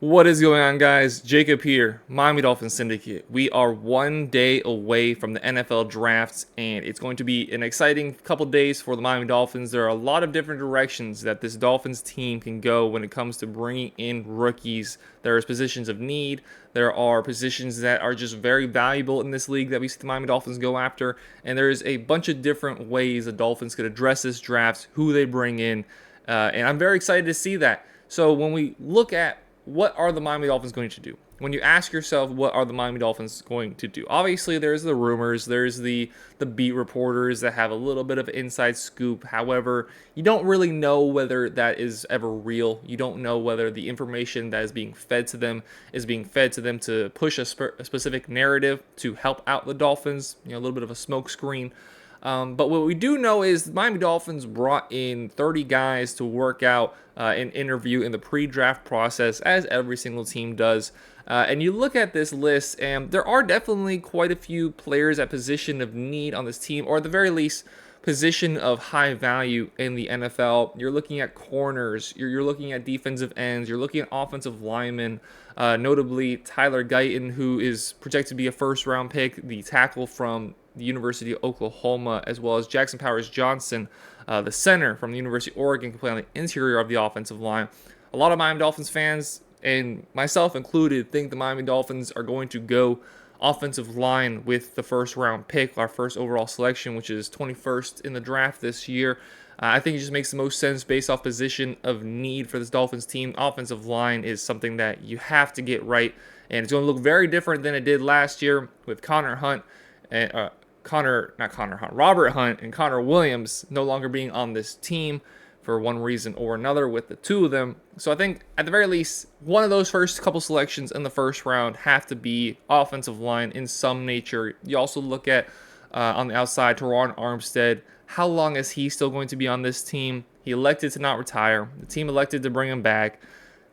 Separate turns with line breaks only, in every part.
What is going on, guys? Jacob here, Miami Dolphins Syndicate. We are 1 day away from the NFL drafts, and it's going to be an exciting couple days for the Miami Dolphins. There are a lot of different directions that this Dolphins team can go when it comes to bringing in rookies. There are positions of need. There are positions that are just very valuable in this league that we see the Miami Dolphins go after, and there's a bunch of different ways the Dolphins could address this draft, who they bring in, and I'm very excited to see that. So when we look at what are the Miami Dolphins going to do? When you ask yourself, what are the Miami Dolphins going to do? Obviously, there's the rumors, there's the beat reporters that have a little bit of inside scoop. However, you don't really know whether that is ever real. You don't know whether the information that is being fed to them is being fed to them to push a specific narrative to help out the Dolphins. A little bit of a smokescreen. But what we do know is the Miami Dolphins brought in 30 guys to work out an interview in the pre-draft process, as every single team does. And you look at this list, and there are definitely quite a few players at position of need on this team, or at the very least, position of high value in the NFL. You're looking at corners, you're looking at defensive ends, you're looking at offensive linemen, notably Tyler Guyton, who is projected to be a first-round pick, the tackle from the University of Oklahoma, as well as Jackson Powers Johnson, the center from the University of Oregon, can play on the interior of the offensive line. A lot of Miami Dolphins fans, and myself included, think the Miami Dolphins are going to go offensive line with the first round pick, our first overall selection, which is 21st in the draft this year. I think it just makes the most sense based off position of need for this Dolphins team. Offensive line is something that you have to get right, and it's going to look very different than it did last year with Robert Hunt and Connor Williams no longer being on this team for one reason or another with the two of them. So I think at the very least, one of those first couple selections in the first round have to be offensive line in some nature. You also look at on the outside, Teron Armstead. How long is he still going to be on this team? He elected to not retire. The team elected to bring him back.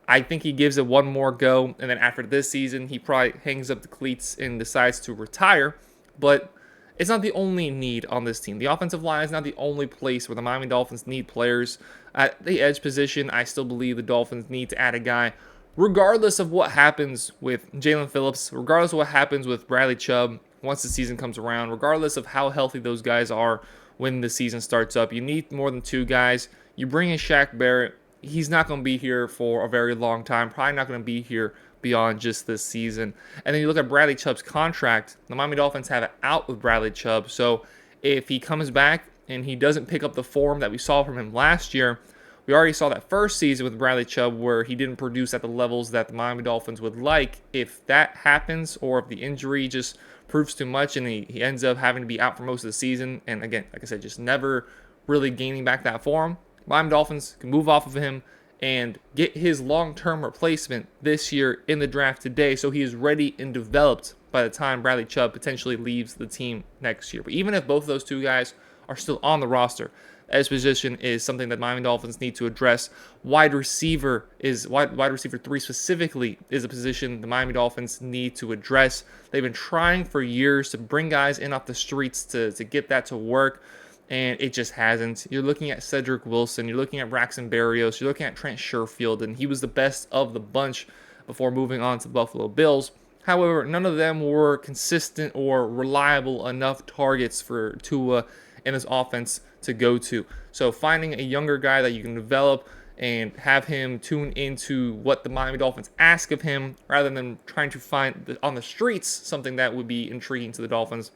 I think he gives it one more go, and then after this season, he probably hangs up the cleats and decides to retire. But it's not the only need on this team. The offensive line is not the only place where the Miami Dolphins need players. At the edge position, I still believe the Dolphins need to add a guy, regardless of what happens with Jalen Phillips, regardless of what happens with Bradley Chubb once the season comes around, regardless of how healthy those guys are when the season starts up. You need more than two guys. You bring in Shaq Barrett. He's not going to be here for a very long time, probably not going to be here beyond just this season. And then you look at Bradley Chubb's contract. The Miami Dolphins have it out with Bradley Chubb. So if he comes back and he doesn't pick up the form that we saw from him last year, we already saw that first season with Bradley Chubb where he didn't produce at the levels that the Miami Dolphins would like. If that happens, or if the injury just proves too much and he ends up having to be out for most of the season, and again, like I said, just never really gaining back that form, Miami Dolphins can move off of him and get his long-term replacement this year in the draft today, so he is ready and developed by the time Bradley Chubb potentially leaves the team next year. But even if both of those two guys are still on the roster, edge position is something that Miami Dolphins need to address. Wide receiver 3 specifically is a position the Miami Dolphins need to address. They've been trying for years to bring guys in off the streets to get that to work, and it just hasn't. You're looking at Cedric Wilson, you're looking at Braxton Berrios, you're looking at Trent Sherfield, and he was the best of the bunch before moving on to the Buffalo Bills. However, none of them were consistent or reliable enough targets for Tua and his offense to go to. So finding a younger guy that you can develop and have him tune into what the Miami Dolphins ask of him, rather than trying to find on the streets something that would be intriguing to the Dolphins,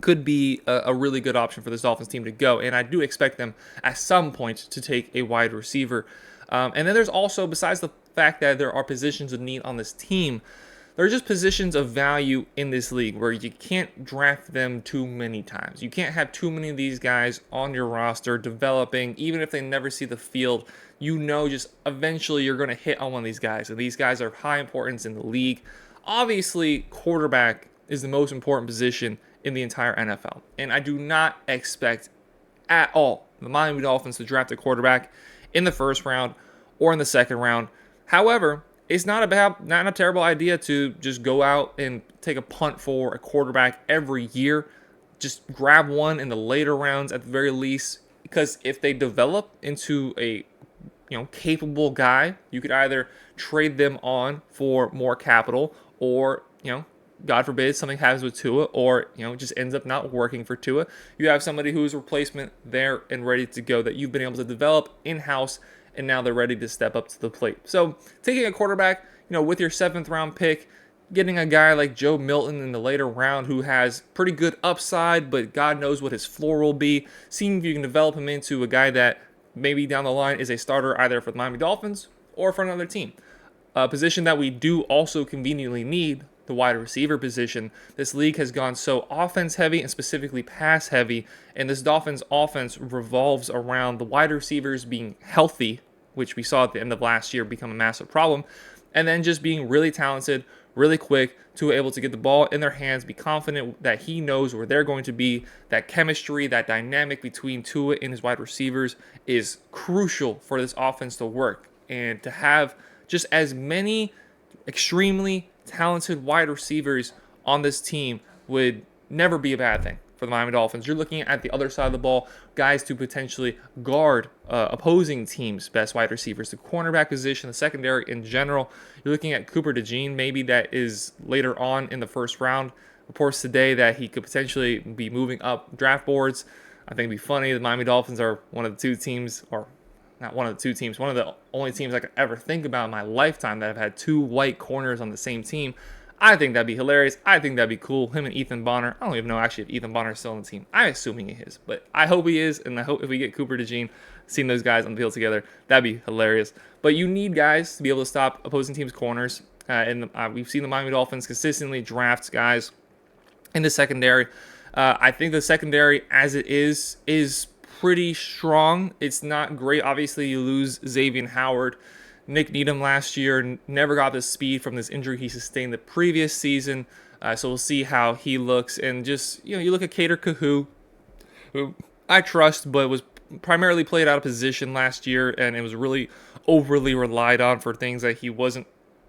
could be a really good option for this Dolphins team to go. And I do expect them at some point to take a wide receiver. And then there's also, besides the fact that there are positions of need on this team, there are just positions of value in this league where you can't draft them too many times. You can't have too many of these guys on your roster developing, even if they never see the field. Just eventually you're going to hit on one of these guys. And these guys are of high importance in the league. Obviously, quarterback is the most important position in the entire NFL. And I do not expect at all the Miami Dolphins to draft a quarterback in the first round or in the second round. However, it's not a terrible idea to just go out and take a punt for a quarterback every year. Just grab one in the later rounds at the very least, because if they develop into a capable guy, you could either trade them on for more capital, or God forbid something happens with Tua, or it just ends up not working for Tua. You have somebody who's a replacement there and ready to go that you've been able to develop in-house, and now they're ready to step up to the plate. So taking a quarterback, with your 7th round pick, getting a guy like Joe Milton in the later round who has pretty good upside, but God knows what his floor will be, seeing if you can develop him into a guy that maybe down the line is a starter either for the Miami Dolphins or for another team. A position that we do also conveniently need, the wide receiver position. This league has gone so offense heavy and specifically pass heavy, and this Dolphins offense revolves around the wide receivers being healthy, which we saw at the end of last year become a massive problem, and then just being really talented, really quick, to able to get the ball in their hands, be confident that he knows where they're going to be. That chemistry, that dynamic between Tua and his wide receivers is crucial for this offense to work. And to have just as many extremely talented wide receivers on this team would never be a bad thing for the Miami Dolphins. You're looking at the other side of the ball, guys to potentially guard opposing teams' best wide receivers, the cornerback position, the secondary in general. You're looking at Cooper DeJean, maybe that is later on in the first round. Reports today that he could potentially be moving up draft boards. I think it'd be funny. The Miami Dolphins are one of the two teams, or not one of the two teams, one of the only teams I could ever think about in my lifetime that have had 2 white corners on the same team. I think that'd be hilarious. I think that'd be cool. Him and Ethan Bonner. I don't even know actually if Ethan Bonner is still on the team. I'm assuming he is, but I hope he is, and I hope if we get Cooper DeJean, seeing those guys on the field together, that'd be hilarious. But you need guys to be able to stop opposing teams' corners, and we've seen the Miami Dolphins consistently draft guys in the secondary. I think the secondary, as it is pretty strong. It's not great. Obviously, you lose Xavier Howard. Nick Needham last year never got the speed from this injury he sustained the previous season. So we'll see how he looks. And just, you look at Kader Kahu, who I trust, but was primarily played out of position last year, and it was really overly relied on for things that he wasn't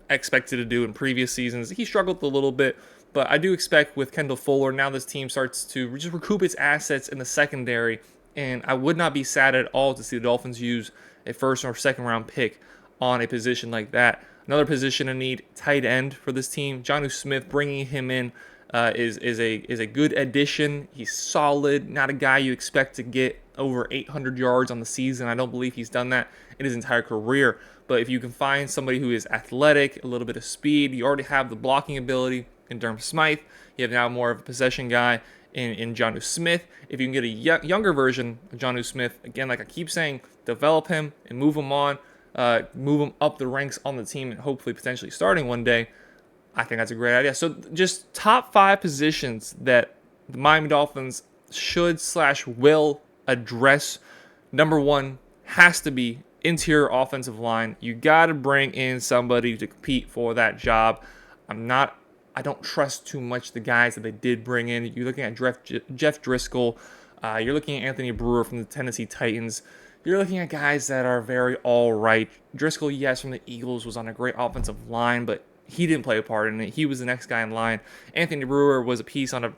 expected to do in previous seasons. He struggled a little bit, but I do expect with Kendall Fuller, now this team starts to just recoup its assets in the secondary, and I would not be sad at all to see the Dolphins use a 1st or 2nd round pick on a position like that. Another position in need, tight end for this team. Jonnu Smith, bringing him in is a good addition. He's solid, not a guy you expect to get over 800 yards on the season. I don't believe he's done that in his entire career. But if you can find somebody who is athletic, a little bit of speed, you already have the blocking ability in Durham Smythe. You have now more of a possession guy in Jonnu Smith. If you can get a younger version of Jonnu Smith, again, like I keep saying, develop him and move him on. Move him up the ranks on the team and hopefully potentially starting one day. I think that's a great idea. So just top 5 positions that the Miami Dolphins should/will address. Number 1 has to be interior offensive line. You got to bring in somebody to compete for that job. I don't trust too much the guys that they did bring in. You're looking at Jeff Driscoll. You're looking at Anthony Brewer from the Tennessee Titans. You're looking at guys that are very all right. Driscoll, yes, from the Eagles, was on a great offensive line, but he didn't play a part in it. He was the next guy in line. Anthony Brewer was a piece on a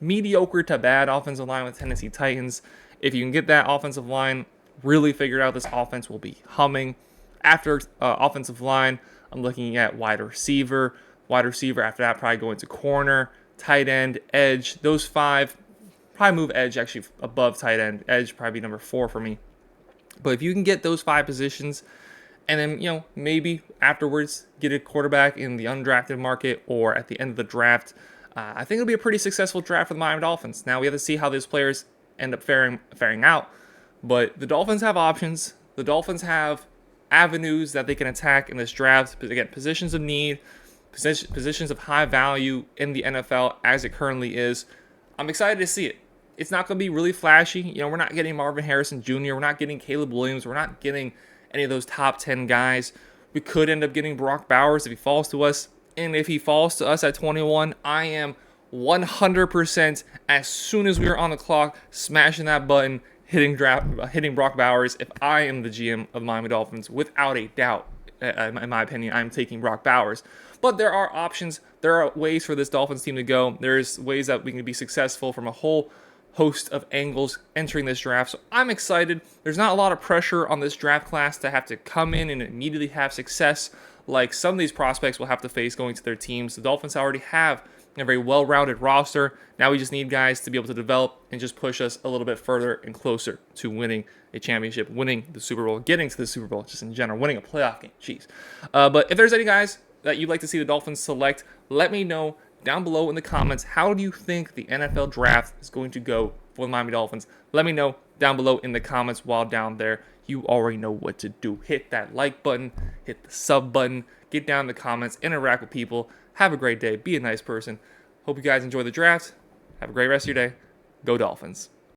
mediocre to bad offensive line with Tennessee Titans. If you can get that offensive line really figured out, this offense will be humming. After offensive line, I'm looking at wide receiver. Wide receiver after that, probably going to corner, tight end, edge. Those 5. Probably move edge actually above tight end. Edge probably be number 4 for me. But if you can get those 5 positions, and then maybe afterwards get a quarterback in the undrafted market or at the end of the draft, I think it'll be a pretty successful draft for the Miami Dolphins. Now we have to see how those players end up faring out. But the Dolphins have options. The Dolphins have avenues that they can attack in this draft. But again, positions of need, positions of high value in the NFL as it currently is. I'm excited to see it. It's not going to be really flashy. We're not getting Marvin Harrison Jr. We're not getting Caleb Williams. We're not getting any of those top 10 guys. We could end up getting Brock Bowers if he falls to us. And if he falls to us at 21, I am 100% as soon as we are on the clock, smashing that button, hitting Brock Bowers. If I am the GM of Miami Dolphins, without a doubt, in my opinion, I'm taking Brock Bowers. But there are options. There are ways for this Dolphins team to go. There's ways that we can be successful from a whole host of angles entering this draft. So I'm excited. There's not a lot of pressure on this draft class to have to come in and immediately have success like some of these prospects will have to face going to their teams. The Dolphins already have a very well-rounded roster. Now we just need guys to be able to develop and just push us a little bit further and closer to winning a championship, winning the Super Bowl, getting to the Super Bowl, just in general, winning a playoff game. Jeez. But if there's any guys that you'd like to see the Dolphins select, let me know down below in the comments. How do you think the NFL draft is going to go for the Miami Dolphins? Let me know down below in the comments while down there. You already know what to do. Hit that like button, hit the sub button, get down in the comments, interact with people. Have a great day. Be a nice person. Hope you guys enjoy the draft. Have a great rest of your day. Go Dolphins.